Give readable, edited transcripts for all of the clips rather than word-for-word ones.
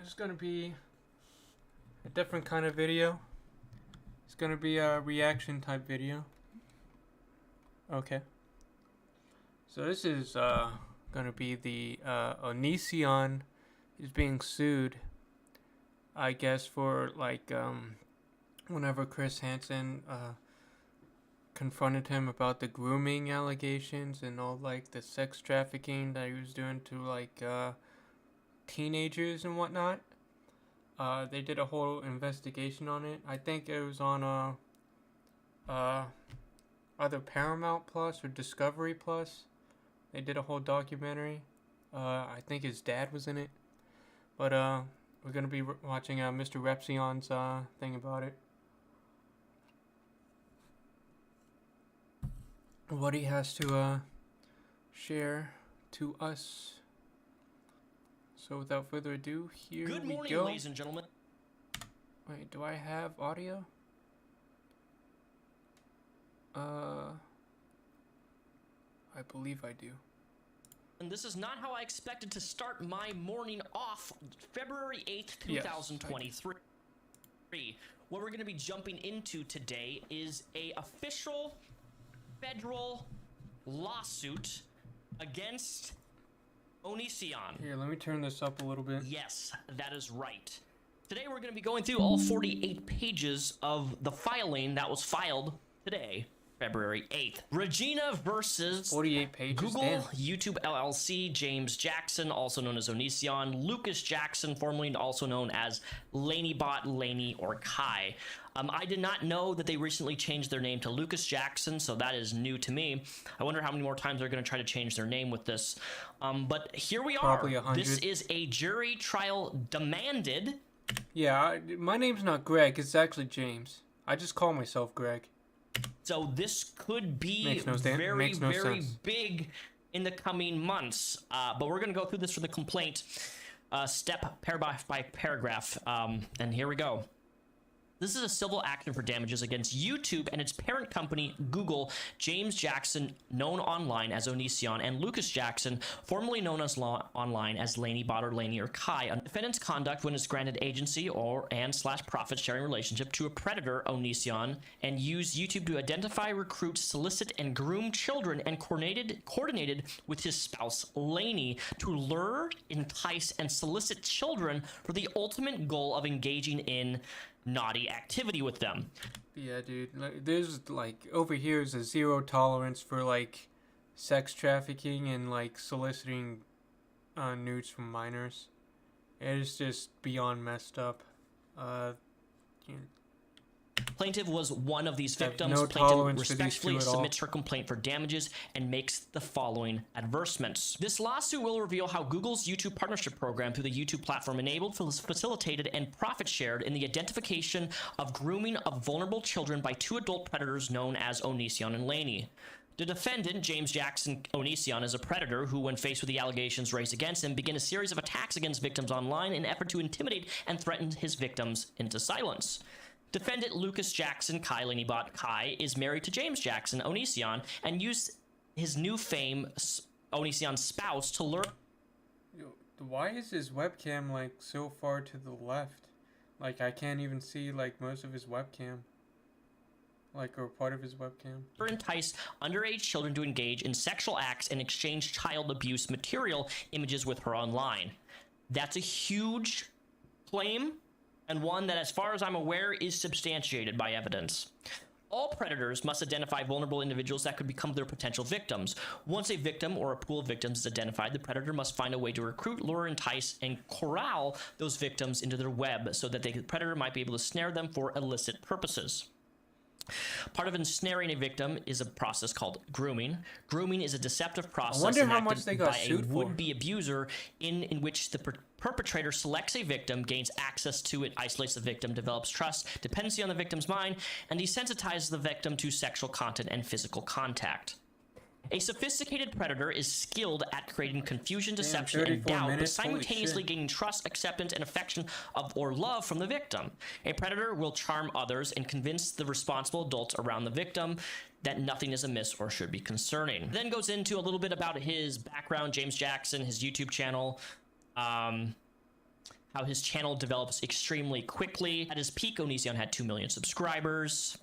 it's gonna be a different kind of video. It's gonna be a reaction type video. Okay. So this is gonna be the Onision is being sued, I guess, for like whenever Chris Hansen confronted him about the grooming allegations and all like the sex trafficking that he was doing to like teenagers and whatnot. They did a whole investigation on it. I think it was on either Paramount Plus or Discovery Plus. They did a whole documentary. I think his dad was in it. But we're gonna be watching Mr. Repsion's thing about it. What he has to share to us. So without further ado, here we go. Good morning, ladies and gentlemen. Wait, do I have audio? I believe I do. And this is not how I expected to start my morning off February 8th, 2023. Yes, what we're going to be jumping into today is a official federal lawsuit against Onision. Here, let me turn this up a little bit. Yes, that is right. Today we're going to be going through all 48 pages of the filing that was filed today, February 8th. Regina versus 48 pages. Google, damn. YouTube LLC, James Jackson, also known as Onision, Lucas Jackson, formerly also known as LaneyBot, Laney, or Kai. I did not know that they recently changed their name to Lucas Jackson, so that is new to me. I wonder how many more times they're going to try to change their name with this. But here we Probably are. 100. This is a jury trial demanded. Yeah, my name's not Greg. It's actually James. I just call myself Greg. So this could be no very sense. big in the coming months. But we're going to go through this for the complaint step paragraph by paragraph. And here we go. This is a civil action for damages against YouTube and its parent company, Google, James Jackson, known online as Onision, and Lucas Jackson, formerly known as online as LaneyBot or Laney or Kai, on defendant's conduct when it's granted agency and/slash profit sharing relationship to a predator, Onision, and used YouTube to identify, recruit, solicit, and groom children and coordinated with his spouse, Laney, to lure, entice, and solicit children for the ultimate goal of engaging in naughty activity with them. Yeah, dude. Like, there's like over here is a zero tolerance for like sex trafficking and like soliciting nudes from minors. It is just beyond messed up. Plaintiff was one of these victims. No Plaintiff respectfully submits her complaint for damages and makes the following advertisements. This lawsuit will reveal how Google's YouTube partnership program through the YouTube platform enabled, facilitated, and profit shared in the identification of grooming of vulnerable children by two adult predators known as Onision and Laney. The defendant, James Jackson Onision, is a predator who, when faced with the allegations raised against him, began a series of attacks against victims online in an effort to intimidate and threaten his victims into silence. Defendant Lucas Jackson, Kai LaneyBot Kai, is married to James Jackson Onision and used his new fame, Onision's spouse, to lure. Why is his webcam like so far to the left? Like I can't even see like most of his webcam. Like, or part of his webcam. Entice underage children to engage in sexual acts and exchange child abuse material images with her online. That's a huge claim, and one that, as far as I'm aware, is substantiated by evidence. All predators must identify vulnerable individuals that could become their potential victims. Once a victim or a pool of victims is identified, the predator must find a way to recruit, lure, entice, and corral those victims into their web so that the predator might be able to snare them for illicit purposes. Part of ensnaring a victim is a process called grooming. Grooming is a deceptive process enacted by a would-be abuser in which the perpetrator selects a victim, gains access to it, isolates the victim, develops trust, dependency on the victim's mind, and desensitizes the victim to sexual content and physical contact. A sophisticated predator is skilled at creating confusion, deception, and doubt, but simultaneously gaining trust, acceptance, and affection or love from the victim. A predator will charm others and convince the responsible adults around the victim that nothing is amiss or should be concerning. Then goes into a little bit about his background, James Jackson, his YouTube channel, how his channel develops extremely quickly. At his peak, Onision had 2 million subscribers.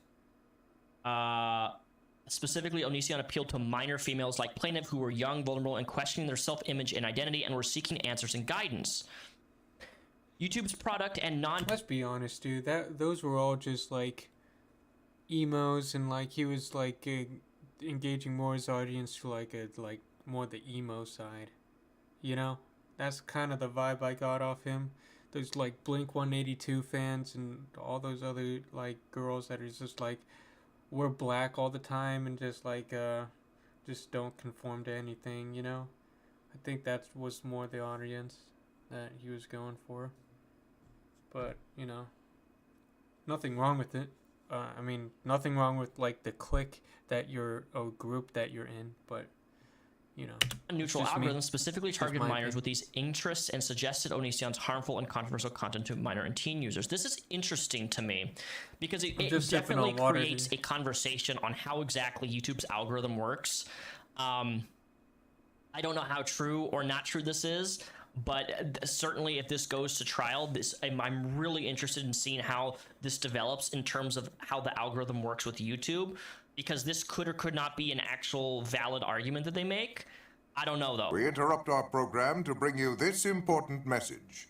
Specifically, Onision appealed to minor females like Plaintiff who were young, vulnerable, and questioning their self-image and identity and were seeking answers and guidance. YouTube's product and Let's be honest, dude. Those were all just like emos, and like he was like engaging more his audience to like more the emo side. You know, that's kind of the vibe I got off him. There's like Blink 182 fans and all those other like girls that are just like, we're black all the time and just like just don't conform to anything, you know. I think that was more the audience that he was going for. But, you know, nothing wrong with it. I mean, nothing wrong with like the clique that you're, or group that you're in, but you know, a neutral algorithm specifically targeted minors with these interests and suggested Onision's harmful and controversial content to minor and teen users. This is interesting to me because it definitely creates a conversation on how exactly YouTube's algorithm works. I don't know how true or not true this is, but certainly if this goes to trial, I'm really interested in seeing how this develops in terms of how the algorithm works with YouTube, because this could or could not be an actual valid argument that they make. I don't know, though. We interrupt our program to bring you this important message.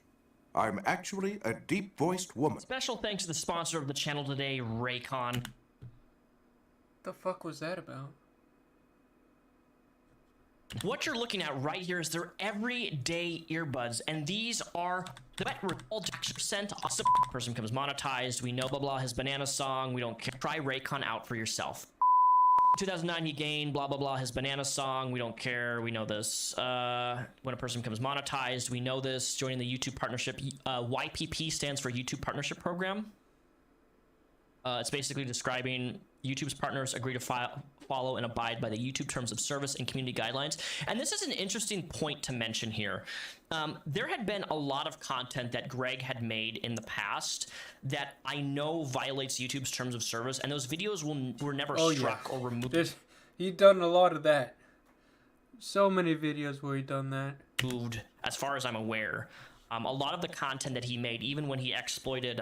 I'm actually a deep-voiced woman. Special thanks to the sponsor of the channel today, Raycon. The fuck was that about? What you're looking at right here is their everyday earbuds, and these are the all percent awesome. Person becomes monetized. We know blah blah his banana song. We don't care. Try Raycon out for yourself. 2009 he gained blah blah blah his banana song. We don't care. We know this. When a person becomes monetized, we know this. Joining the YouTube partnership. YPP stands for YouTube Partnership Program. It's basically describing YouTube's partners agree to follow and abide by the YouTube terms of service and community guidelines. And this is an interesting point to mention here. There had been a lot of content that Greg had made in the past that I know violates YouTube's terms of service, and those videos were never struck or removed. He's done a lot of that. So many videos where he done that. Moved, as far as I'm aware. A lot of the content that he made, even when he exploited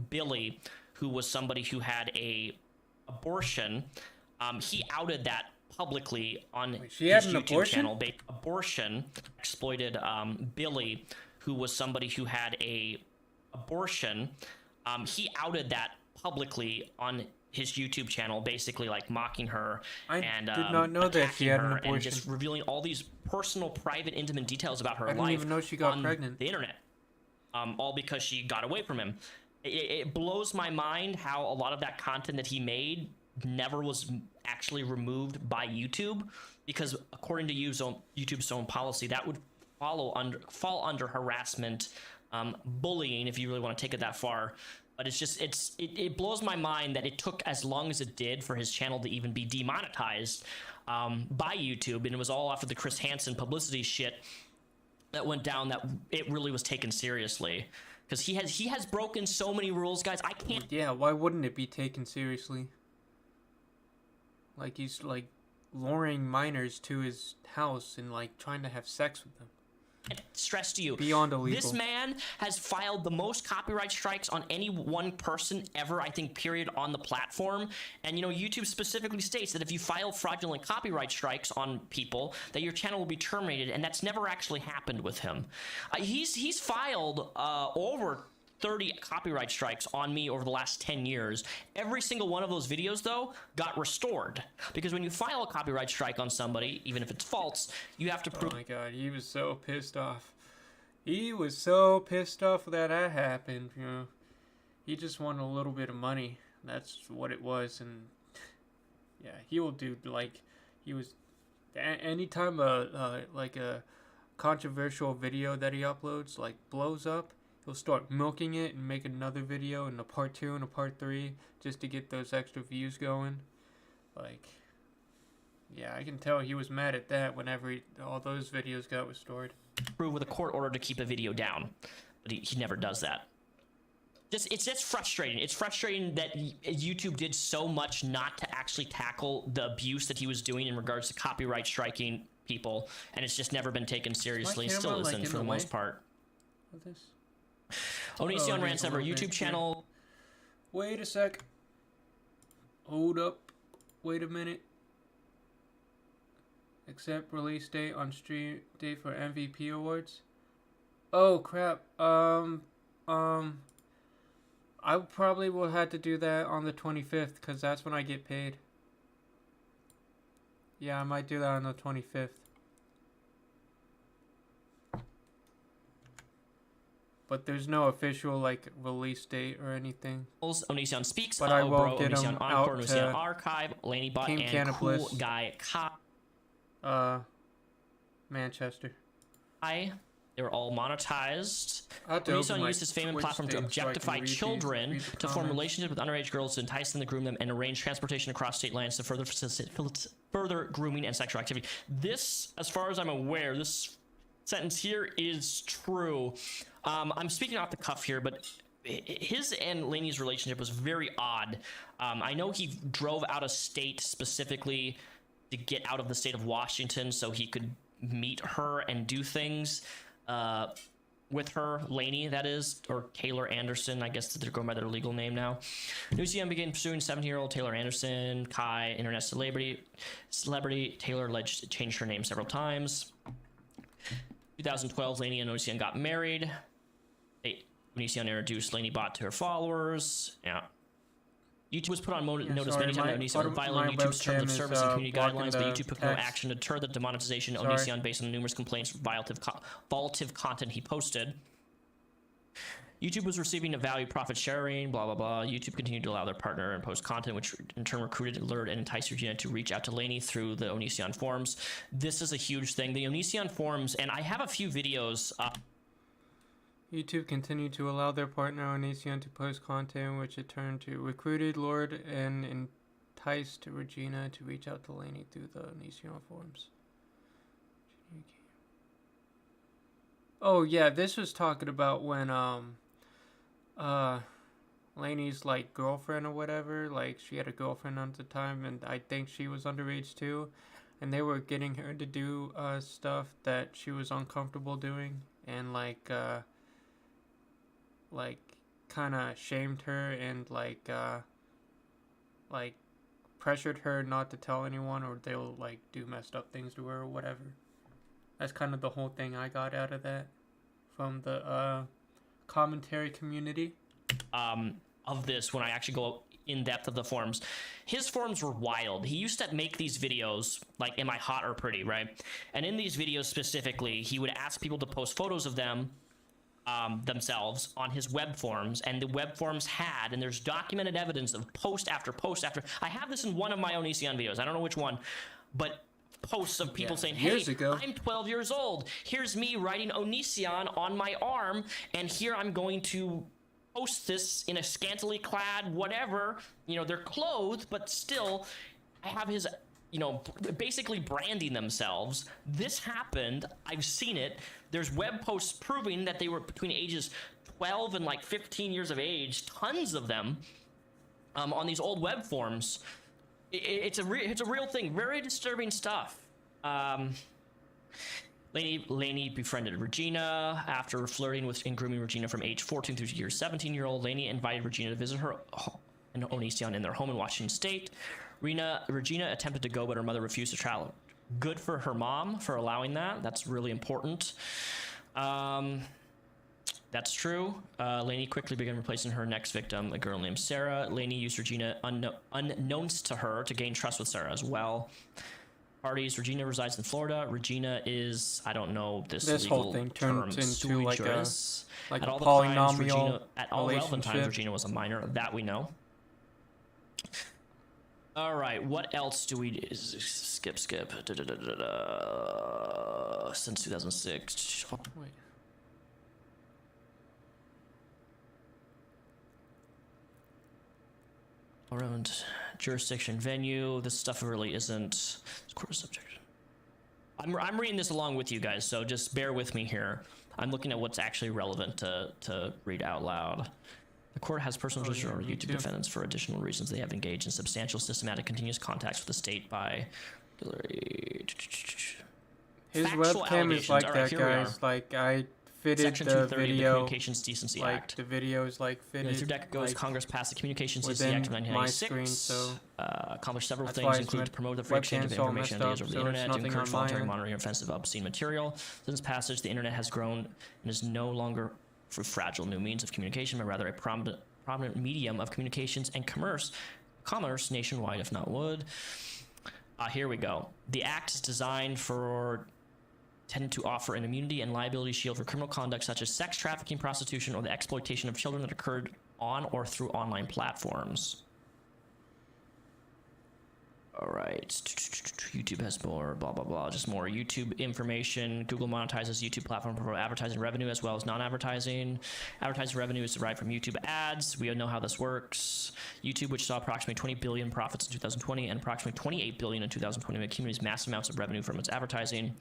Billy, who was somebody who had a abortion, he outed that publicly on his YouTube channel. Abortion exploited Billy, who was somebody who had a abortion. He outed that publicly on his YouTube channel, basically like mocking her and did not know that she had an abortion, and just revealing all these personal, private, intimate details about her life. I didn't even know she got pregnant. The internet, all because she got away from him. It blows my mind how a lot of that content that he made never was actually removed by YouTube, because according to YouTube's own policy, that would fall under harassment, bullying, if you really want to take it that far. But it's just it blows my mind that it took as long as it did for his channel to even be demonetized by YouTube, and it was all after the Chris Hansen publicity shit that went down that it really was taken seriously. Because he has broken so many rules, guys. I can't. Yeah, why wouldn't it be taken seriously? Like, he's like luring minors to his house and like trying to have sex with them. Stress to you, beyond illegal. This man has filed the most copyright strikes on any one person ever, I think, period, on the platform. And, you know, YouTube specifically states that if you file fraudulent copyright strikes on people, that your channel will be terminated, and that's never actually happened with him. He's filed over 30 copyright strikes on me over the last 10 years. Every single one of those videos, though, got restored. Because when you file a copyright strike on somebody, even if it's false, you have to prove... Oh my god, he was so pissed off. He was so pissed off that happened, you know. He just wanted a little bit of money. That's what it was, and... Yeah, he will do, like... He was... Anytime like a controversial video that he uploads, like, blows up, he'll start milking it and make another video and a part 2 and a part 3 just to get those extra views going. Like, yeah, I can tell he was mad at that whenever all those videos got restored. Prove with a court order to keep a video down, but he never does that. It's just frustrating. It's frustrating that YouTube did so much not to actually tackle the abuse that he was doing in regards to copyright striking people, and it's just never been taken seriously. Still isn't for the most part. This? Onision there's Rants a ever little bit YouTube here. channel. Wait a sec. Hold up. Wait a minute. Accept release date on stream date for MVP awards. Oh crap. I probably will have to do that on the 25th because that's when I get paid. Yeah, I might do that on the 25th. But there's no official like release date or anything. Onision Speaks, But I will Bro, get Onision them Encore, out Onision to Archive, Laney Bot, Team and Cannabis. Cool Guy Manchester. Kai. They were all monetized. I have to open Onision my used his fame and Twitch platform to thing so I can objectify read these- children, read the to form comments. relationships with underage girls, to entice them, to groom them, and arrange transportation across state lines to further grooming and sexual activity. This, as far as I'm aware, this sentence here is true. I'm speaking off the cuff here, but his and Laney's relationship was very odd. I know he drove out of state specifically to get out of the state of Washington so he could meet her and do things with her, Laney, that is, or Taylor Anderson. I guess they're going by their legal name now. Newsem began pursuing 17-year-old Taylor Anderson. Kai, internet celebrity. Taylor alleged to change her name several times. 2012, Laney and Onision got married. Onision introduced Laney Bot to her followers. Yeah. YouTube was put on notice many times that Onision violating YouTube's terms of service and community guidelines, but YouTube took no action to deter the demonetization of Onision based on numerous complaints for violative content he posted. YouTube was receiving a value profit sharing, blah, blah, blah. YouTube continued to allow their partner and post content, which in turn recruited, lured, and enticed Regina to reach out to Laney through the Onision forums. This is a huge thing. The Onision forums, and I have a few videos YouTube continued to allow their partner Onision to post content, which it turned to recruited, lured, and enticed Regina to reach out to Laney through the Onision forums. Oh yeah, this was talking about when Laney's like girlfriend or whatever, like she had a girlfriend at the time, and I think she was underage too, and they were getting her to do stuff that she was uncomfortable doing, and like kind of shamed her and like pressured her not to tell anyone, or they'll like do messed up things to her or whatever. That's kind of the whole thing I got out of that from the commentary community. Of this, when I actually go in depth of the forums, his forums were wild. He used to make these videos like, am I hot or pretty, right? And in these videos specifically, he would ask people to post photos of them themselves on his web forums, and the web forums had, and there's documented evidence of post after post after. I have this in one of my Onision videos. I don't know which one, but posts of people saying, hey, I'm 12 years old. Here's me writing Onision on my arm, and here I'm going to post this in a scantily clad whatever. You know, they're clothed, but still, I have his, you know, basically branding themselves. This happened. I've seen it. There's web posts proving that they were between ages 12 and like 15 years of age, tons of them, on these old web forums. It's a real thing. Very disturbing stuff. Laney befriended Regina after flirting with and grooming Regina from age 14 through year 17-year-old. Laney invited Regina to visit her and Onision in their home in Washington State. Regina attempted to go, but her mother refused to travel. Good for her mom for allowing that. That's really important. That's true. Laney quickly began replacing her next victim, a girl named Sarah. Laney used Regina unknowns to her to gain trust with Sarah as well. Parties. Regina resides in Florida. Regina is, I don't know this legal whole thing term, turns into sui like juris. a At all polynomial at all relevant times, Regina was a minor. That we know. All right, what else do we skip? Since 2006. Wait. Around jurisdiction, venue. This stuff really isn't court subject. I'm reading this along with you guys, so just bear with me here. I'm looking at what's actually relevant to read out loud. The court has personal jurisdiction over YouTube defendants for additional reasons. They have engaged in substantial, systematic, continuous contacts with the state by his webcam is like All that, right, guys. Like I fitted Section the 230 of the video, Communications Decency like Act. the video is like fitted. Through decades, like, Congress passed the Communications Decency within Act of my 1996. screen, so Accomplished several that's things, why including to promote the free exchange of webcam's all information messed and ideas up, over the so it's internet, to nothing encourage on my voluntary end. monitoring of offensive, obscene material. Since passage, the internet has grown and is no longer a fragile new means of communication, but rather a prominent medium of communications and commerce nationwide, if not would. Here we go. The act is designed for tend to offer an immunity and liability shield for criminal conduct such as sex trafficking, prostitution, or the exploitation of children that occurred on or through online platforms. All right. YouTube has more, blah, blah, blah. Just more YouTube information. Google monetizes YouTube platform for advertising revenue as well as non-advertising. Advertising revenue is derived from YouTube ads. We know how this works. YouTube, which saw approximately 20 billion profits in 2020 and approximately 28 billion in 2020, accumulates massive amounts of revenue from its advertising.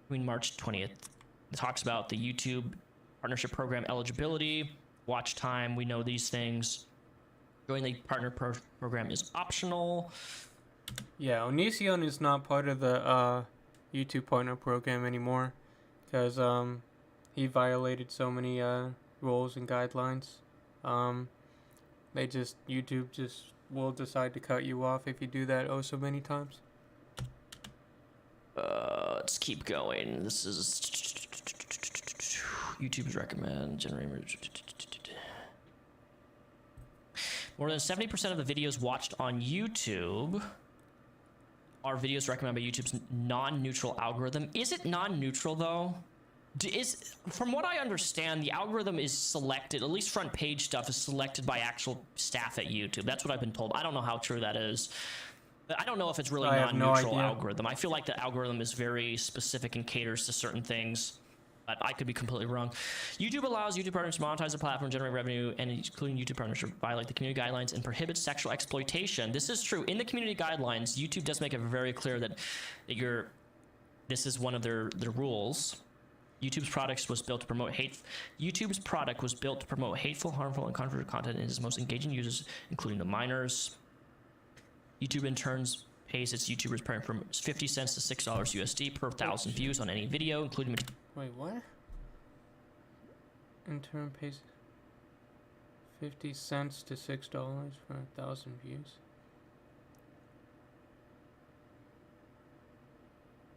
Between March 20th, it talks about the YouTube partnership program eligibility, watch time. We know these things. Joining the partner program is optional. Yeah, Onision is not part of the YouTube partner program anymore because he violated so many rules and guidelines. YouTube just will decide to cut you off if you do that so many times. Let's keep going. This is YouTube's recommend generating. More than 70% of the videos watched on YouTube are videos recommended by YouTube's non-neutral algorithm. Is it non-neutral though? From what I understand, the algorithm is selected, at least front page stuff is selected by actual staff at YouTube. That's what I've been told. I don't know how true that is. I don't know if it's really non-neutral algorithm. I feel like the algorithm is very specific and caters to certain things. But I could be completely wrong. YouTube allows YouTube partners to monetize the platform, generate revenue, and including YouTube partners to violate the community guidelines and prohibit sexual exploitation. This is true. In the community guidelines, YouTube does make it very clear that this is one of their rules. YouTube's product was built to promote hateful, harmful, and controversial content and its most engaging users, including the minors. YouTube in turn pays its YouTubers from 50 cents to $6 USD per 1,000 views on any video, including. Wait, what? In turn pays 50 cents to $6 for 1,000 views.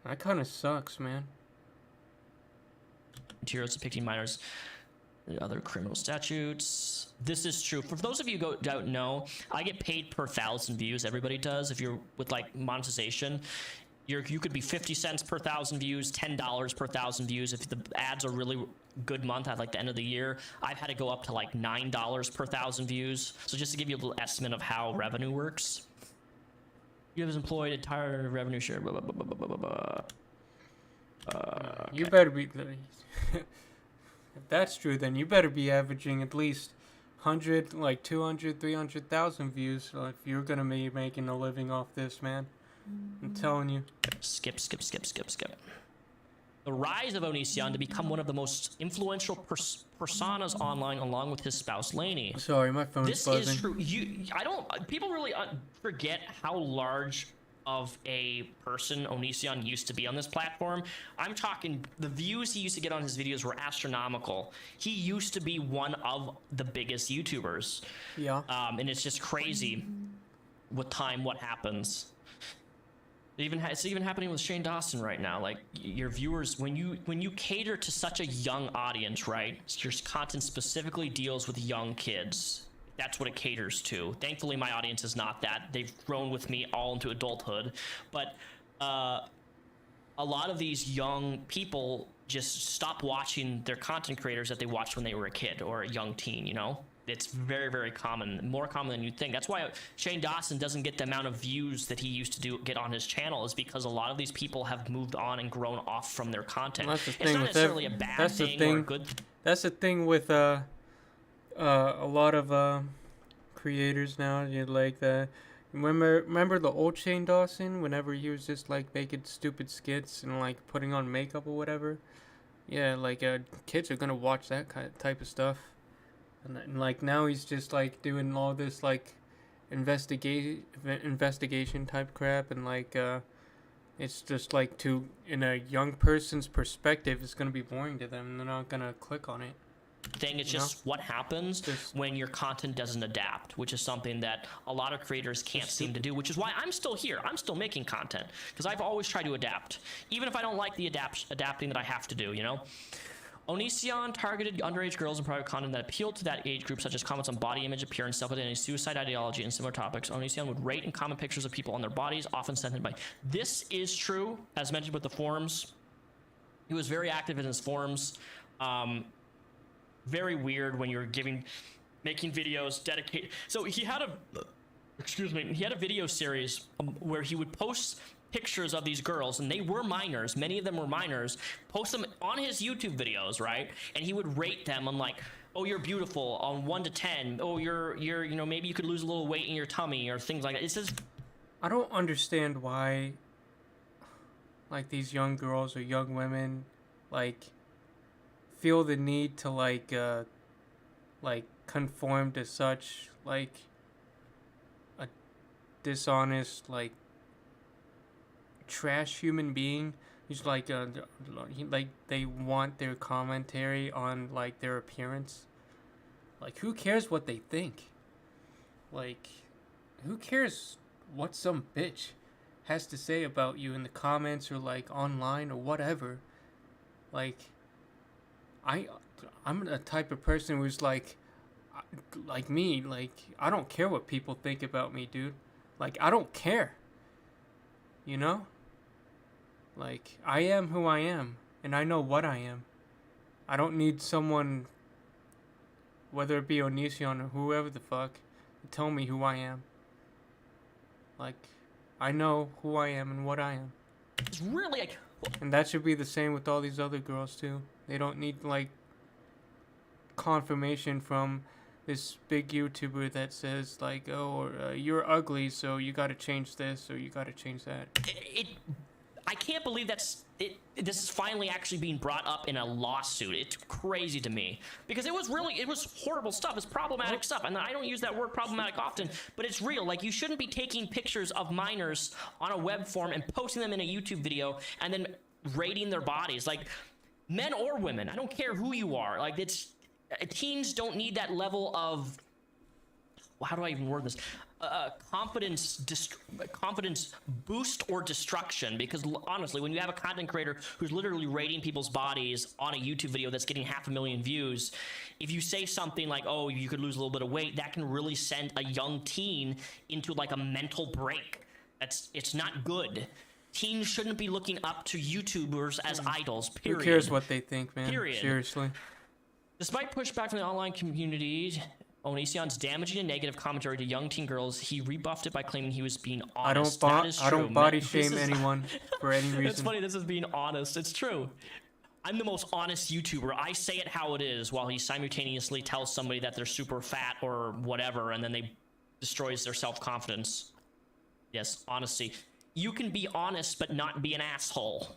That kind of sucks, man. Materials depicting minors and other criminal statutes. This is true. For those of you who don't know, I get paid per 1,000 views. Everybody does. If you're with like monetization, you could be 50 cents per 1,000 views, $10 per 1,000 views. If the ads are really good month at like the end of the year, I've had to go up to like $9 per 1,000 views. So just to give you a little estimate of how revenue works. You have employed entire revenue share. Blah, blah, blah, blah, blah, blah, blah. You better be. If that's true, then you better be averaging at least 100, like 200, 300,000 views if you're gonna be making a living off this, man. I'm telling you. Skip. The rise of Onision to become one of the most influential personas online, along with his spouse Lainey. Sorry, my phone's buzzing. This is true. People really forget how large of a person Onision used to be on this platform. I'm talking, the views he used to get on his videos were astronomical. He used to be one of the biggest YouTubers. Yeah. And it's just crazy with time what happens. It's even happening with Shane Dawson right now. Like, your viewers, when you cater to such a young audience, right? Your content specifically deals with young kids. That's what it caters to. Thankfully, my audience is not that. They've grown with me all into adulthood. But a lot of these young people just stop watching their content creators that they watched when they were a kid or a young teen, you know? It's very, very common, more common than you'd think. That's why Shane Dawson doesn't get the amount of views that he used to get on his channel, is because a lot of these people have moved on and grown off from their content. Well, that's the it's thing not with necessarily a bad thing or a good thing. That's the thing with a lot of creators now. You like the remember the old Shane Dawson, whenever he was just like making stupid skits and like putting on makeup or whatever. Yeah, like kids are gonna watch that type of stuff. And like now he's just like doing all this like investigation type crap and like it's just like in a young person's perspective, it's gonna be boring to them. They're not gonna click on it. Thing. It's just what happens when your content doesn't adapt, which is something that a lot of creators can't seem to do, which is why I'm still here. I'm still making content because I've always tried to adapt, even if I don't like the adapting that I have to do, you know? Onision targeted underage girls in private content that appealed to that age group, such as comments on body image, appearance, self-identity, suicide ideology, and similar topics. Onision would rate and comment pictures of people on their bodies, often sent in by... This is true, as mentioned with the forums. He was very active in his forums. Very weird when you're making videos dedicated. So he had a video series where he would post pictures of these girls, and they were minors. Many of them were minors. Post them on his YouTube videos, right? And he would rate them on like, oh, you're beautiful on 1 to 10. Oh, you're you know, maybe you could lose a little weight in your tummy or things like that. It's just... I don't understand why, like, these young girls or young women, like, feel the need to like conform to such like a dishonest, like, trash human being. He's like they want their commentary on like their appearance. Like, who cares what they think? Like, who cares what some bitch has to say about you in the comments or like online or whatever? Like, I'm the type of person who's like me, like, I don't care what people think about me, dude. Like, I don't care. You know? Like, I am who I am, and I know what I am. I don't need someone, whether it be Onision or whoever the fuck, to tell me who I am. Like, I know who I am and what I am. It's really like... And that should be the same with all these other girls, too. They don't need, like, confirmation from this big YouTuber that says, like, oh, you're ugly, so you gotta change this, or you gotta change that. I can't believe this is finally actually being brought up in a lawsuit. It's crazy to me. Because it was horrible stuff. It's problematic stuff. And I don't use that word problematic often, but it's real. Like, you shouldn't be taking pictures of minors on a web form and posting them in a YouTube video and then rating their bodies. Like, men or women, I don't care who you are. Like, teens don't need that level of, how do I even word this? Confidence boost or destruction. Because honestly, when you have a content creator who's literally rating people's bodies on a YouTube video that's getting 500,000 views, if you say something like, oh, you could lose a little bit of weight, that can really send a young teen into like a mental break. It's not good. Teens shouldn't be looking up to YouTubers as idols, period. Who cares what they think, man? Period. Seriously. Despite pushback from the online community, Onision's damaging and negative commentary to young teen girls, he rebuffed it by claiming he was being honest. I don't body shame anyone for any reason. It's funny, this is being honest. It's true. I'm the most honest YouTuber. I say it how it is, while he simultaneously tells somebody that they're super fat or whatever, and then they destroys their self-confidence. Yes, honesty. You can be honest but not be an asshole.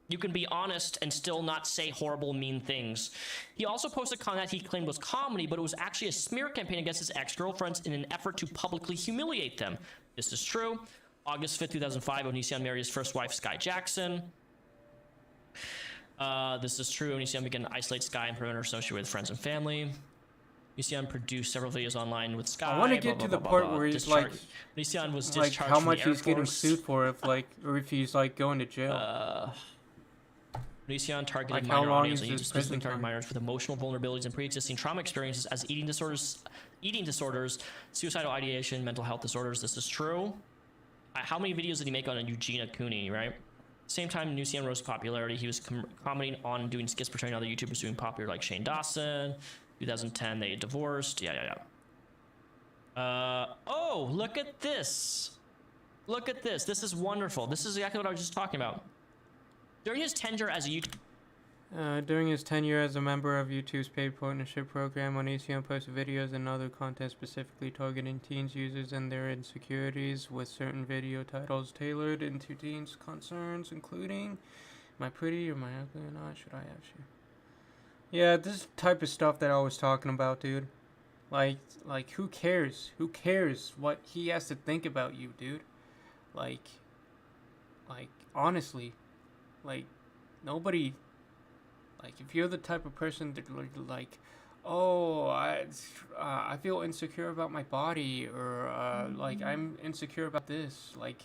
You can be honest and still not say horrible, mean things. He also posted content he claimed was comedy, but it was actually a smear campaign against his ex-girlfriends in an effort to publicly humiliate them. This is true. August 5th, 2005, Onision married his first wife, Sky Jackson. This is true. Onision began to isolate Sky and prevent her associated with friends and family. Onision produced several videos online with Sky. I want to get to the part where he's like, Onision was like discharged how from the much Air he's getting Force. sued for, or if he's like going to jail. Onision targeted Like, how minor long audience, is and he his specifically prison targeted time? minors with emotional vulnerabilities and pre-existing trauma experiences as eating disorders, suicidal ideation, mental health disorders. This is true. How many videos did he make on Eugenia Cooney, right? Same time, Onision rose to popularity. He was commenting on doing skits portraying other YouTubers doing popular, like Shane Dawson. 2010, they divorced. Yeah. Oh, look at this. Look at this. This is wonderful. This is exactly what I was just talking about. During his tenure as a During his tenure as a member of YouTube's paid partnership program, Onision posted videos and other content specifically targeting teens users and their insecurities, with certain video titles tailored into teens' concerns, including, "Am I pretty? Or am I ugly or not? Should I have you?" Yeah, this type of stuff that I was talking about, dude. Like, who cares? Who cares what he has to think about you, dude? Like, honestly, like, nobody, like, if you're the type of person that, like, oh, I feel insecure about my body, or, like, I'm insecure about this, like,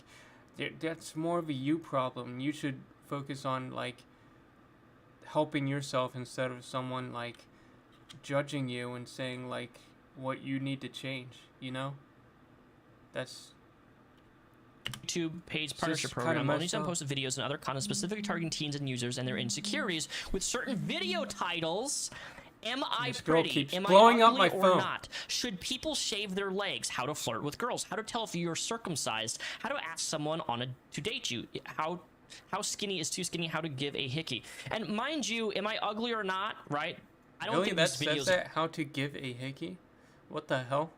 that's more of a you problem. You should focus on, like, helping yourself instead of someone, like, judging you and saying, like, what you need to change, you know? That's YouTube page just partnership kinda program. messed Onision up. posted videos and other content specifically targeting teens and users and their insecurities with certain video titles. Am I This girl pretty? keeps Am blowing I up ugly my or phone. not? Should people shave their legs? How to flirt with girls? How to tell if you're circumcised? How to ask someone to date you? How skinny is too skinny? How to give a hickey? And mind you, am I ugly or not? Right? I don't really, think that these videos says that? How to give a hickey? What the hell?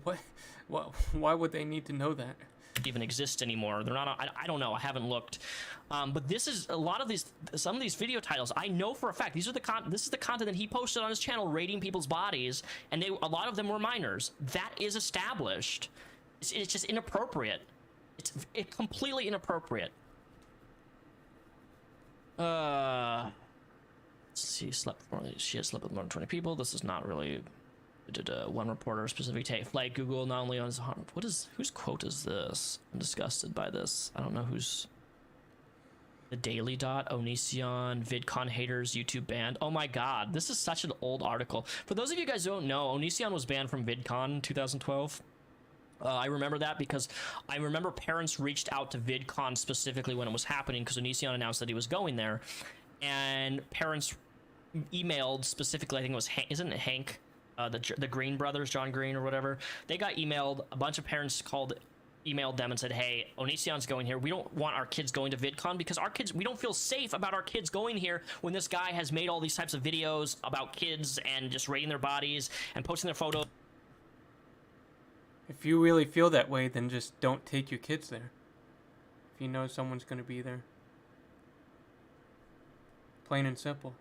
What? Why would they need to know that? even exist anymore. They're not. I don't know. I haven't looked. But this is a lot of these. Some of these video titles, I know for a fact. This is the content that he posted on his channel, rating people's bodies, and a lot of them were minors. That is established. It's just inappropriate. It's completely inappropriate. Let's see. She has slept with more than 20 people. This is not really. Did one reporter specific take flag Google not only on his whose quote is this? I'm disgusted by this. I don't know who's. The Daily Dot, Onision, VidCon haters, YouTube banned. Oh my god, this is such an old article. For those of you guys who don't know, Onision was banned from VidCon in 2012. I remember that because I remember parents reached out to VidCon specifically when it was happening because Onision announced that he was going there, and parents emailed specifically. I think it was isn't it Hank? The Green brothers, John Green or whatever, they got emailed. A bunch of parents emailed them and said, hey, Onision's going here. We don't want our kids going to VidCon because we don't feel safe about our kids going here when this guy has made all these types of videos about kids and just rating their bodies and posting their photos. If you really feel that way, then just don't take your kids there. If you know someone's going to be there. Plain and simple.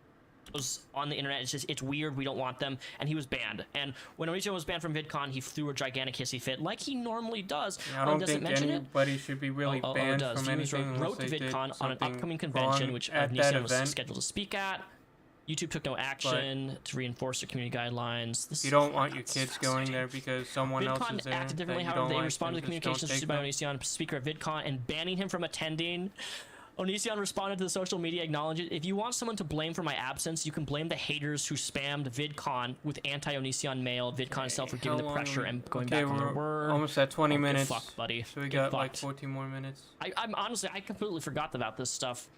On the internet, it's weird. We don't want them, and he was banned. And when Onision was banned from VidCon, he threw a gigantic hissy fit, like he normally does. Yeah, I don't think anybody should be really banned from anything wrote to VidCon on an upcoming convention, which Onision was scheduled to speak at. YouTube took no action to reinforce their community guidelines. You don't want your kids going there because someone else is there. VidCon acted differently, however, they responded to the communications issued by Onision, speaker at VidCon, and banning him from attending. Onision responded to the social media, acknowledged if you want someone to blame for my absence, you can blame the haters who spammed VidCon with anti-Onision mail. VidCon itself for giving the pressure and going back on their word. Almost at 20 minutes. Get fucked, buddy. So we got like 14 more minutes. I'm honestly, I completely forgot about this stuff.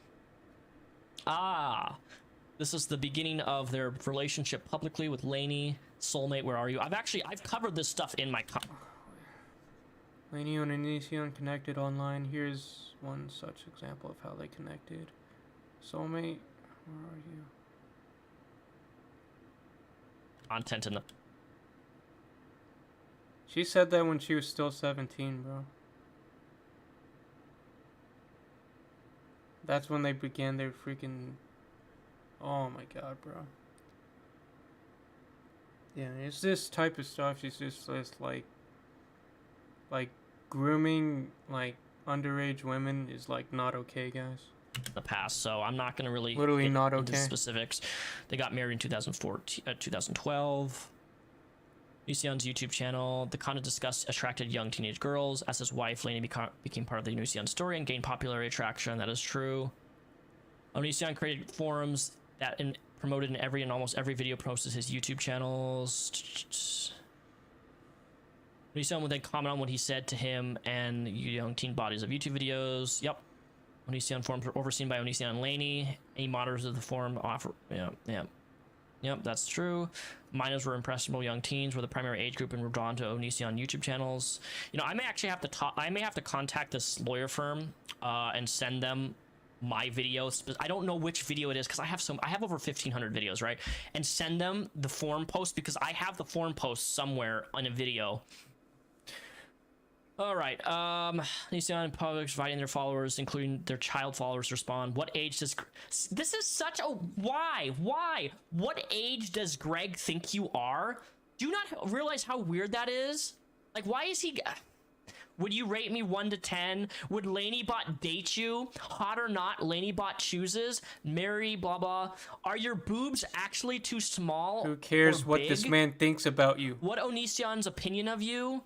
This is the beginning of their relationship publicly with Lainey. Soulmate, where are you? I've covered this stuff in my Lainey and Onision connected online. Here's one such example of how they connected. Soulmate, where are you? Content in the. She said that when she was still 17, bro. That's when they began their freaking. Oh my god, bro. Yeah, it's this type of stuff. It's just like grooming like underage women is like not okay, guys. The past, so I'm not gonna really literally not into okay. Specifics. They got married in 2012. Onision's YouTube channel. The content discussed attracted young teenage girls. As his wife, Lainey became part of the Onision story and gained popularity attraction. That is true. Onision created forums that promoted in almost every video posted his YouTube channels. Onision would then comment on what he said to him and young teen bodies of YouTube videos. Yep. Onision forums were overseen by Onision and Lainey. Any moderators of the forum offer. Yep, that's true. Minors were impressionable young teens were the primary age group and were drawn to Onision YouTube channels. You know, I may actually have to I may have to contact this lawyer firm and send them my videos. I don't know which video it is because I have over 1,500 videos, right? And send them the forum post because I have the forum post somewhere on a video. All right. Onision public inviting their followers, including their child followers, to respond. What age does this is such a why? What age does Greg think you are? Do you not realize how weird that is? Like, why is he? Would you rate me 1 to 10? Would LaineyBot date you? Hot or not, LaineyBot chooses. Mary, blah, blah. Are your boobs actually too small? Who cares or what big? this man thinks about you? What Onision's opinion of you?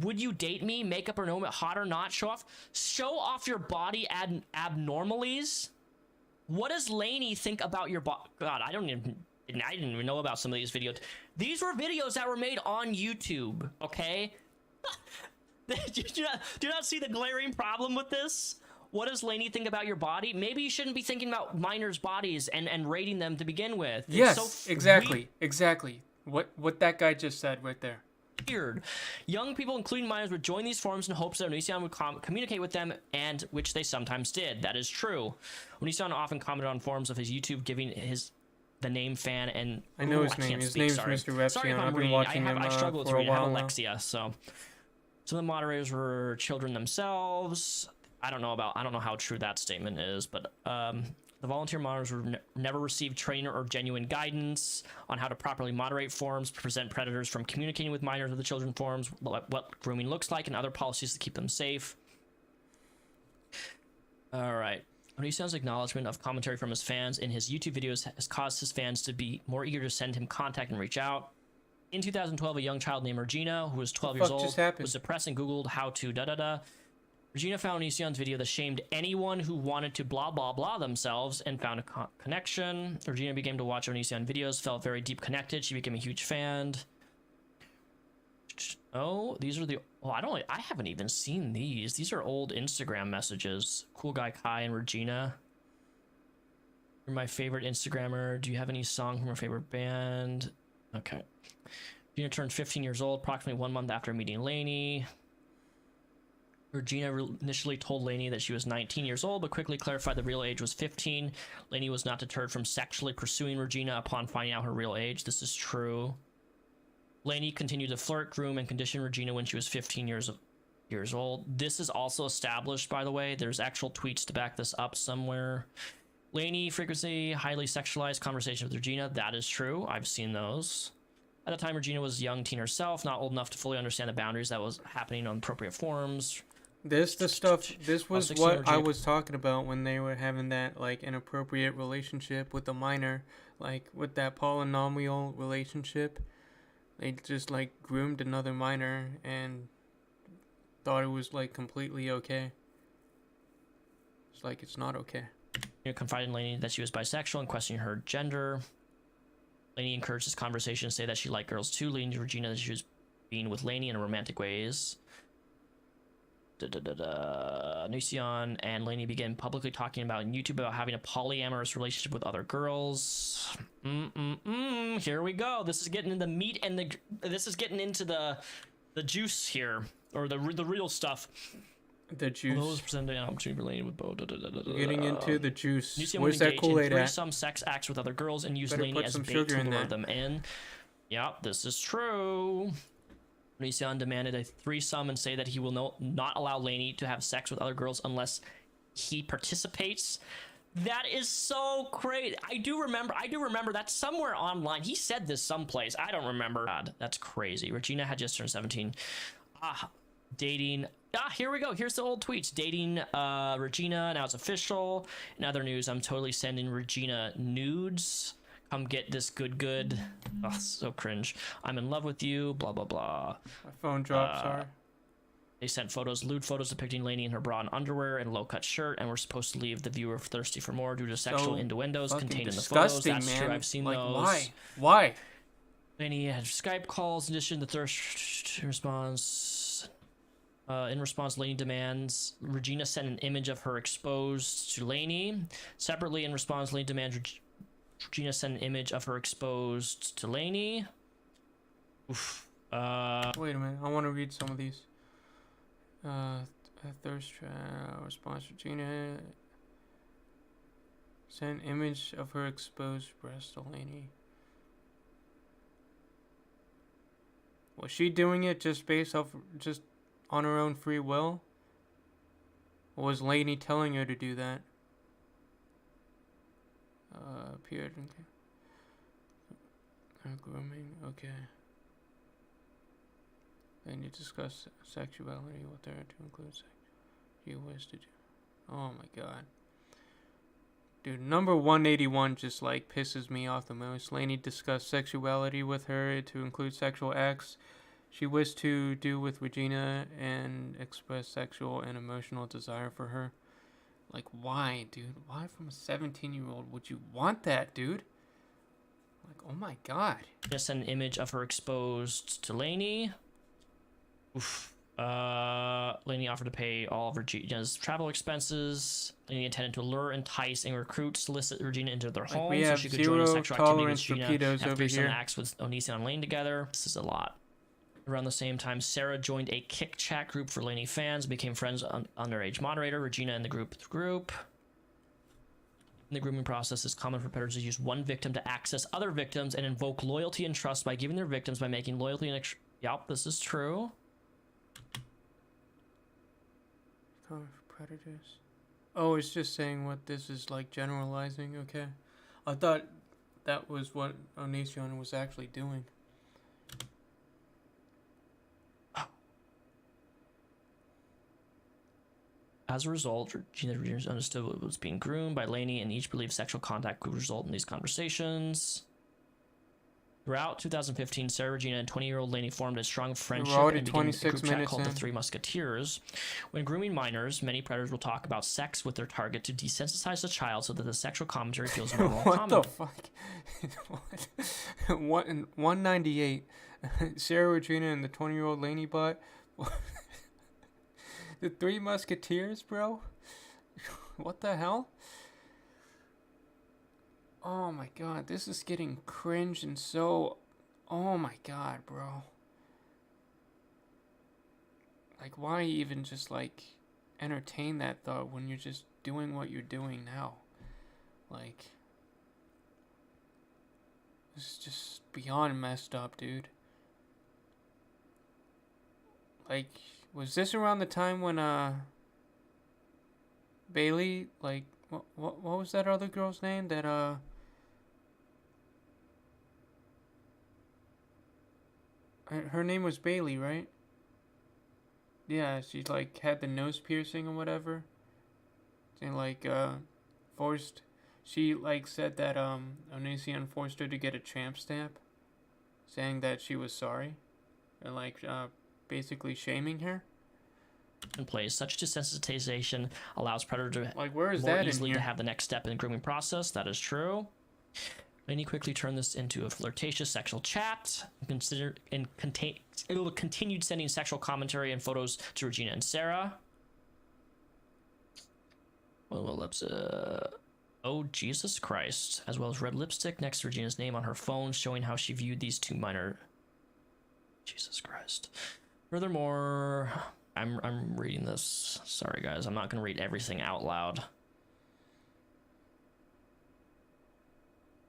Would you date me? Makeup or no, hot or not? Show off your body abnormalities? What does Lainey think about your body? God, I didn't even know about some of these videos. These were videos that were made on YouTube, okay? do you not see the glaring problem with this? What does Lainey think about your body? Maybe you shouldn't be thinking about minors' bodies and rating them to begin with. Yes, exactly. What that guy just said right there. Weird. Young people, including minors, would join these forums in hopes that Onision would communicate with them, and which they sometimes did. That is true. Onision often commented on forums of his YouTube, giving the name fan and I know his name. His name's Mr. Repsion. I've been watching him I struggle with for a reading. I while have now. Alexia, so some of the moderators were children themselves. I don't know how true that statement is, but the volunteer moderators never received training or genuine guidance on how to properly moderate forums, prevent predators from communicating with minors of the children forums, what grooming looks like, and other policies to keep them safe. All right. Onision's acknowledgement of commentary from his fans in his YouTube videos has caused his fans to be more eager to send him contact and reach out. In 2012, a young child named Regina, who was 12 years old, was depressed and Googled how to da-da-da. Regina found Onision's video that shamed anyone who wanted to blah blah blah themselves and found a connection. Regina began to watch Onision videos, felt very deep connected. She became a huge fan. Oh, these are the... Oh, I haven't even seen these. These are old Instagram messages. Cool Guy Kai and Regina. You're my favorite Instagrammer. Do you have any song from your favorite band? Okay. Regina turned 15 years old, approximately 1 month after meeting Lainey. Regina initially told Lainey that she was 19 years old, but quickly clarified the real age was 15. Lainey was not deterred from sexually pursuing Regina upon finding out her real age. This is true. Lainey continued to flirt, groom, and condition Regina when she was 15 years old. This is also established, by the way. There's actual tweets to back this up somewhere. Lainey frequency, highly sexualized conversation with Regina. That is true. I've seen those. At the time, Regina was a young teen herself, not old enough to fully understand the boundaries that was happening on appropriate forums. This was what I was talking about when they were having that, like, inappropriate relationship with the minor, like, with that polynomial relationship. They just, like, groomed another minor and thought it was, like, completely okay. It's like, it's not okay. Confided in Lainey that she was bisexual and questioning her gender. Lainey encouraged this conversation to say that she liked girls too, leading to Regina that she was being with Lainey in romantic ways. Onision and Lainey began publicly talking about on YouTube about having a polyamorous relationship with other girls. Here we go. This is getting into the meat and this is getting into the juice here, or the real stuff. The juice. Those presenting an opportunity related with both. Getting into the juice. Onision Where's that Kool-Aid at? Some sex acts with other girls and used Better Lainey as bait to lure them in. Yeah, this is true. Onision demanded a threesome and say that he will not allow Lainey to have sex with other girls unless he participates. That is so crazy. I do remember that somewhere online. He said this someplace. I don't remember. God, that's crazy. Regina had just turned 17. Dating. Here we go. Here's the old tweets. Dating Regina. Now it's official. In other news, I'm totally sending Regina nudes. Come get this good. Oh, so cringe. I'm in love with you. Blah, blah, blah. My phone dropped, sorry. They sent lewd photos depicting Lainey in her bra and underwear and low-cut shirt, and were supposed to leave the viewer thirsty for more due to sexual innuendos contained in the photos. That's man. true. I've seen like, those. Why? Lainey had Skype calls in addition to thirst response. In response, Lainey demands Regina send an image of her exposed to Lainey. Separately, in response, Lainey demands Regina sent an image of her exposed to Lainey. Oof. Wait a minute. I want to read some of these. Thirst response. Regina sent an image of her exposed breast to Lainey. Was she doing it just on her own free will? Or was Lainey telling her to do that? Appeared in grooming. Okay. Then you discuss sexuality with her to include sex. You wish to do. Oh my god. Dude, number 181 just like pisses me off the most. Lainey discussed sexuality with her to include sexual acts she wished to do with Regina and express sexual and emotional desire for her. Like, why, dude? Why from a 17-year-old would you want that, dude? Like, oh my god. Just an image of her exposed to Lainey. Oof. Lainey offered to pay all of Regina's travel expenses. Lainey intended to lure, entice, and recruit, solicit Regina into their home we so have she could join in sexual activity with tolerance for Regina. pedos Have over threesome here. acts with Onision and Lane together. This is a lot. Around the same time, Sarah joined a Kick Chat group for Lainey fans, became friends underage moderator. Regina in the group. In the grooming process, it's common for predators to use one victim to access other victims and invoke loyalty and trust by giving their victims by making loyalty and Yup, this is true. Common for predators. Oh, it's just saying what this is like generalizing. Okay, I thought that was what Onision was actually doing. As a result, Regina understood what was being groomed by Lainey, and each believed sexual contact could result in these conversations. Throughout 2015, Sarah, Regina, and 20-year-old Lainey formed a strong friendship and began a group chat called the Three Musketeers. When grooming minors, many predators will talk about sex with their target to desensitize the child so that the sexual commentary feels normal and common. What the fuck? What in 198? Sarah, Regina, and the 20-year-old Lainey bot. The Three Musketeers, bro? What the hell? Oh my god, this is getting cringe and so... Oh my god, bro. Like, why even just, like, entertain that thought when you're just doing what you're doing now? Like... This is just beyond messed up, dude. Like... Was this around the time when, Bailey, like, what was that other girl's name that, her name was Bailey, right? Yeah, she, like, had the nose piercing or whatever. And, like, forced, she, like, said that, Onision forced her to get a tramp stamp, saying that she was sorry, and, like, basically shaming her. In place, such desensitization allows predator to like, where is more that easily in to here? have the next step in the grooming process. That is true. Lainey quickly turned this into a flirtatious sexual chat and continued sending sexual commentary and photos to Regina and Sarah. Oh, Jesus Christ. As well as red lipstick next to Regina's name on her phone, showing how she viewed these two minor... Jesus Christ. Furthermore, I'm reading this. Sorry, guys. I'm not going to read everything out loud.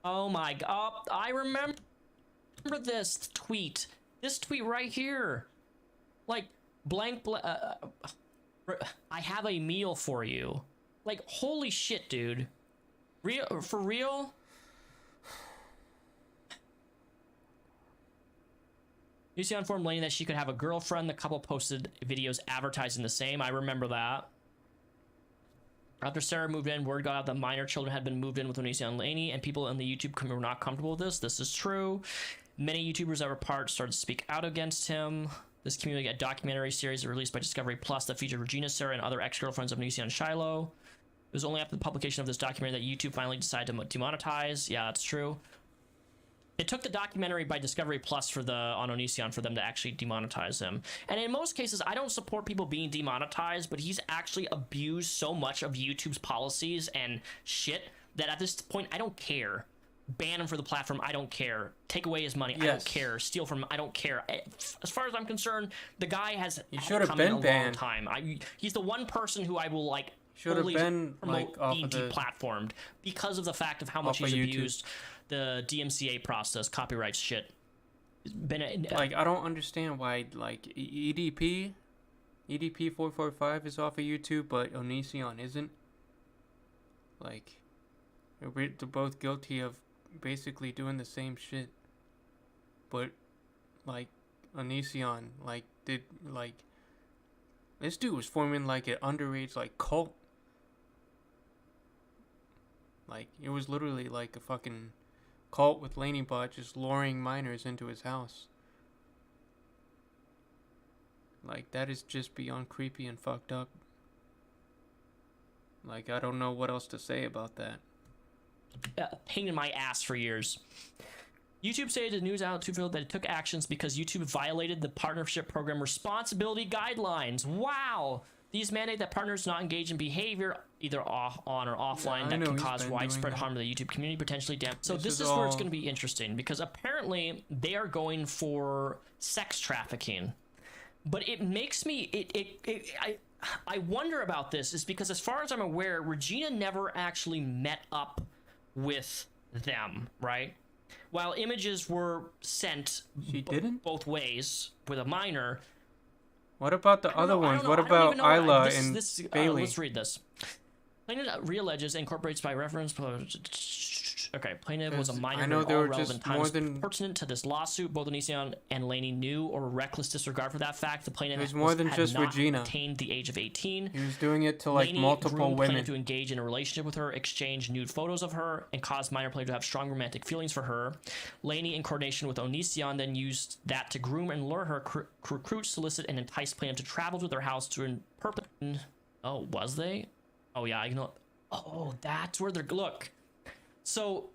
Oh my god. Oh, I remember this tweet. This tweet right here. Like, I have a meal for you. Like, holy shit, dude. For real? Lucy informed Lainey that she could have a girlfriend. The couple posted videos advertising the same. I remember that. After Sarah moved in, word got out that minor children had been moved in with Onision and Lainey, and people in the YouTube community were not comfortable with this. This is true. Many YouTubers that were part started to speak out against him. This community got a documentary series released by Discovery Plus that featured Regina, Sarah, and other ex-girlfriends of Onision and Shiloh. It was only after the publication of this documentary that YouTube finally decided to demonetize. Yeah, that's true. It took the documentary by Discovery Plus on Onision for them to actually demonetize him. And in most cases, I don't support people being demonetized, but he's actually abused so much of YouTube's policies and shit that at this point, I don't care. Ban him for the platform, I don't care. Take away his money, I don't care. Steal from him, I don't care. As far as I'm concerned, the guy has come in a long time. He's the one person who I will, like, should have been, like, being deplatformed because of the fact of how much he's abused the DMCA process, copyright shit. Like, I don't understand why, like, EDP 445 is off of YouTube, but Onision isn't. Like, they're both guilty of basically doing the same shit, but, like, Onision, like, did like this dude was forming like an underage like cult. Like it was literally like a fucking cult with Laney Bot just luring minors into his house. Like that is just beyond creepy and fucked up. Like I don't know what else to say about that. Pain in my ass for years. YouTube stated in news outlet that it took actions because YouTube violated the partnership program responsibility guidelines. Wow! These mandate that partners not engage in behavior either on or offline that can cause widespread harm to the YouTube community, potentially damage. So this is where it's going to be interesting because apparently they are going for sex trafficking. But it makes me I wonder about this is because as far as I'm aware, Regina never actually met up with them, right? While images were sent both ways with a minor. What about the other ones? What about Isla and Bailey? Let's read this. Plaintiff realleges incorporates by reference. Okay, plaintiff was a minor. I know there were relevant just times more than pertinent to this lawsuit. Both Onision and Laney knew or reckless disregard for that fact. The plaintiff was more than had just not Regina. attained the age of 18. He was doing it to like Laney multiple women. Plaintiff to engage in a relationship with her, exchange nude photos of her, and cause minor plaintiff to have strong romantic feelings for her. Laney, in coordination with Onision, then used that to groom and lure her, recruit, solicit, and entice plaintiff to travel to their house to Oh, was they? Oh yeah, I know. Oh, that's where they're look. So.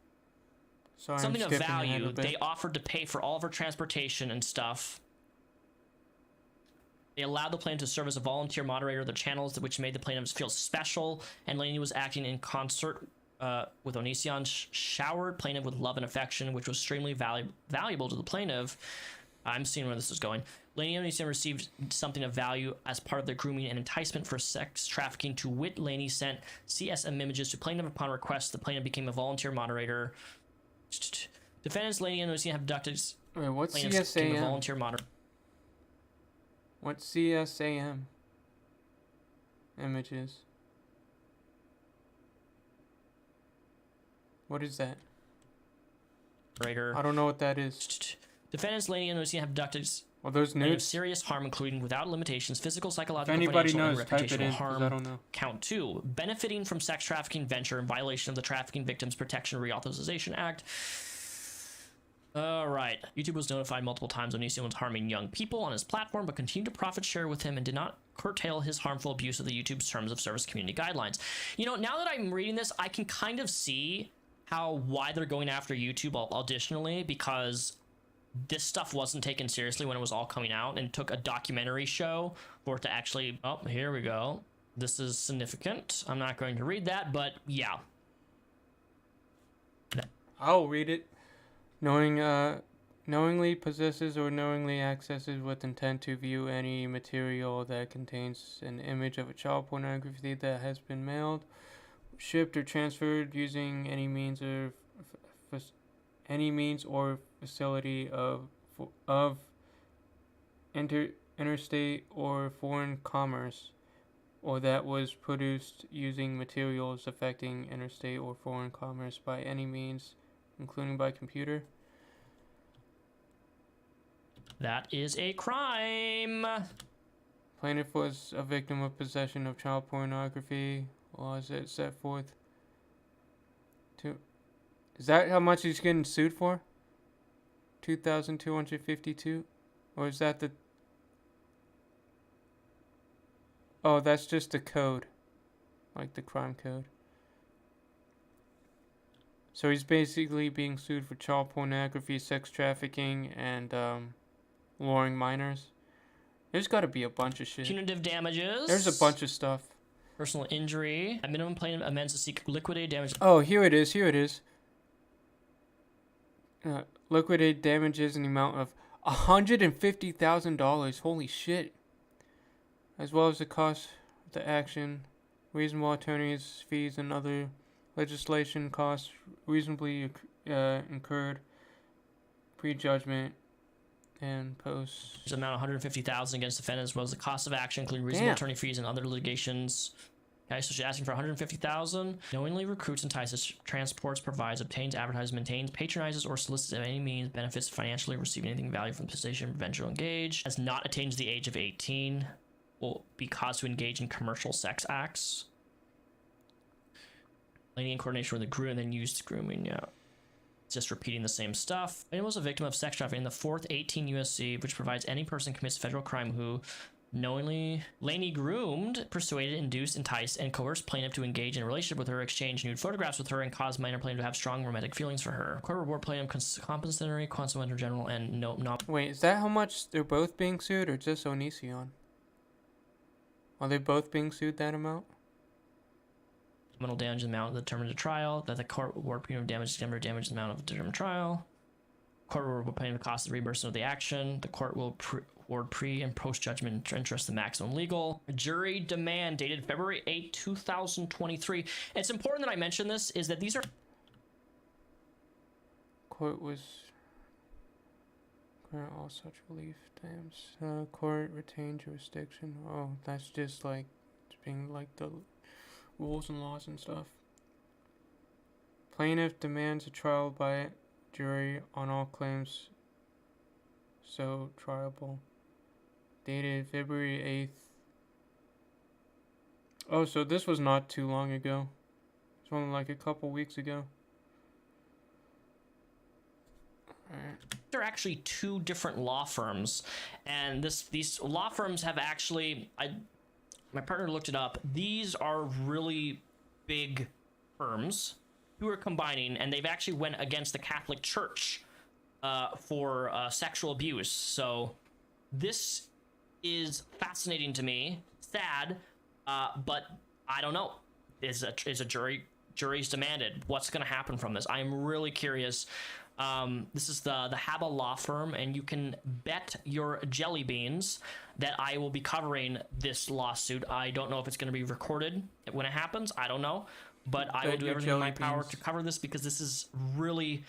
Sorry, something of value, they offered to pay for all of her transportation and stuff. They allowed the plaintiff to serve as a volunteer moderator of the channels, which made the plaintiffs feel special, and Laney was acting in concert with Onision, showered plaintiff with love and affection, which was extremely valuable to the plaintiff. I'm seeing where this is going. Laney and Onision received something of value as part of their grooming and enticement for sex trafficking. To wit, Laney sent CSM images to plaintiff upon request. The plaintiff became a volunteer moderator. Defendants Laney and Onision have deducted. Wait, what's CSAM? Volunteer moderator. What's CSAM? Images. What is that? I don't know what that is. Defendants Laney and Onision have deducted. Well, there's nudes. Serious harm, including without limitations, physical, psychological, financial, and knows, reputational harm. I don't know. Count 2, benefiting from sex trafficking venture in violation of the Trafficking Victims Protection Reauthorization Act. All right. YouTube was notified multiple times Onision was harming young people on his platform, but continued to profit share with him and did not curtail his harmful abuse of the YouTube's terms of service community guidelines. You know, now that I'm reading this, I can kind of see why they're going after YouTube additionally, because this stuff wasn't taken seriously when it was all coming out, and took a documentary show for it to actually. Oh, here we go. This is significant. I'm not going to read that, but yeah. I'll read it. Knowingly possesses or knowingly accesses with intent to view any material that contains an image of a child pornography that has been mailed, shipped, or transferred using any means or facility of interstate or foreign commerce, or that was produced using materials affecting interstate or foreign commerce by any means, including by computer. That is a crime. Plaintiff was a victim of possession of child pornography. Laws that set forth. Is that how much he's getting sued for? 2,252? Or is that the... Oh, that's just the code. Like the crime code. So he's basically being sued for child pornography, sex trafficking, and luring minors. There's got to be a bunch of shit. Punitive damages. There's a bunch of stuff. Personal injury. At minimum, plaintiff amends to seek liquidated damages. Oh, here it is. Liquidated damages in the amount of $150,000. Holy shit. As well as the cost of the action, reasonable attorney's fees, and other legislation costs reasonably incurred pre-judgment and post. There's an amount of $150,000 against defendants, as well as the cost of action, including reasonable attorney fees and other litigations. Okay, so she's asking for 150,000. Knowingly recruits, entices, transports, provides, obtains, advertises, maintains, patronizes, or solicits of any means, benefits financially, receiving anything of value from the position, eventually engage. Has not attained the age of 18. Will be caused to engage in commercial sex acts. Lady in coordination with the groom and then used grooming. Yeah. Just repeating the same stuff. It was a victim of sex trafficking in the 4th 18 USC, which provides any person commits federal crime who knowingly Laney groomed, persuaded, induced, enticed, and coerced plaintiff to engage in a relationship with her, exchange nude photographs with her, and caused minor plaintiff to have strong romantic feelings for her. Court reward plaintiff compensatory, consummate general, and no, not. Wait, is that how much they're both being sued, or just Onision? Are they both being sued that amount? Mental damage amount determined at trial. That the court reward punitive damage amount of determined trial. Court will pay the cost of reimbursement of the action. The court will award pre and post judgment interest the maximum legal. Jury demand dated February 8, 2023. It's important that I mention this is that these are Court was grant all such relief. Damn. Court retained jurisdiction. Oh, that's just like being like the rules and laws and stuff. Plaintiff demands a trial by jury on all claims so triable. Dated February 8th. Oh, so this was not too long ago. It's only like a couple weeks ago. Alright. There are actually two different law firms, and these law firms have actually, my partner looked it up. These are really big firms who are combining, and they've actually went against the Catholic Church for sexual abuse. So this is fascinating to me. Sad, but I don't know. Is a jury's demanded? What's going to happen from this? I'm really curious. This is the Haba law firm, and you can bet your jelly beans that I will be covering this lawsuit. I don't know if it's going to be recorded when it happens. I don't know, but I will do everything in my power to cover this, because this is really.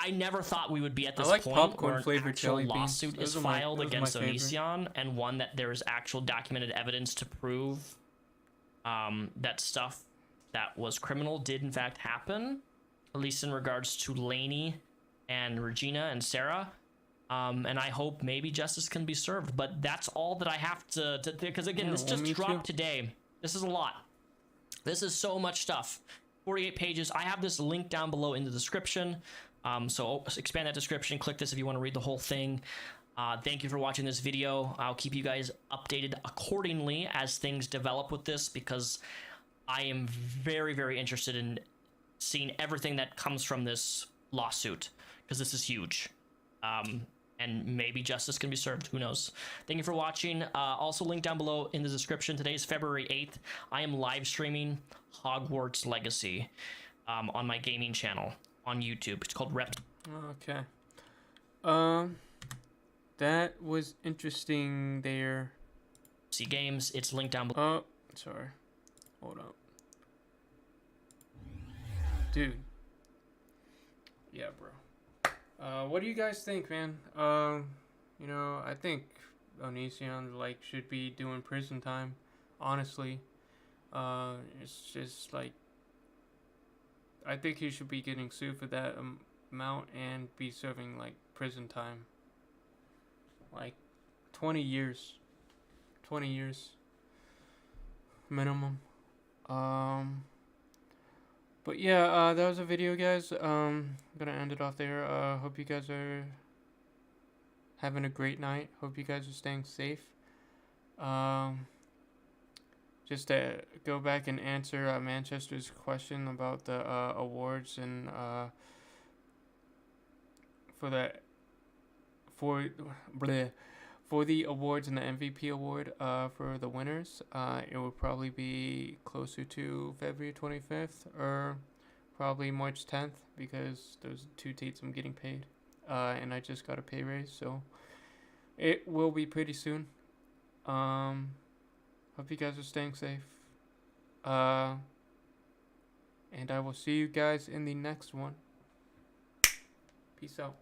I never thought we would be at this point where an actual lawsuit is filed against Onision, and one that there is actual documented evidence to prove that stuff that was criminal did in fact happen, at least in regards to Lainey and Regina and Sarah. And I hope maybe justice can be served, but that's all that I have to because again, this just dropped today. This is a lot. This is so much stuff. 48 pages. I have this link down below in the description. So expand that description, click this if you want to read the whole thing. Thank you for watching this video. I'll keep you guys updated accordingly as things develop with this, because I am very, very interested in seeing everything that comes from this lawsuit, because this is huge. And maybe justice can be served. Who knows? Thank you for watching. Also, link down below in the description. Today is February 8th. I am live streaming Hogwarts Legacy on my gaming channel on YouTube. It's called Rep. Okay. That was interesting there. See games. It's linked down below. Oh, sorry. Hold up. Dude. Yeah, bro. What do you guys think, man? You know, I think Onision, like, should be doing prison time. Honestly. It's just, like, I think he should be getting sued for that amount and be serving, like, prison time. Like, 20 years. 20 years. Minimum. But yeah, that was a video, guys. I'm gonna end it off there. Hope you guys are having a great night. Hope you guys are staying safe. Just to go back and answer Manchester's question about the awards and for the awards and the MVP award for the winners, it will probably be closer to February 25th or probably March 10th, because those 2 dates I'm getting paid, and I just got a pay raise, so it will be pretty soon. Hope you guys are staying safe, and I will see you guys in the next one. Peace out.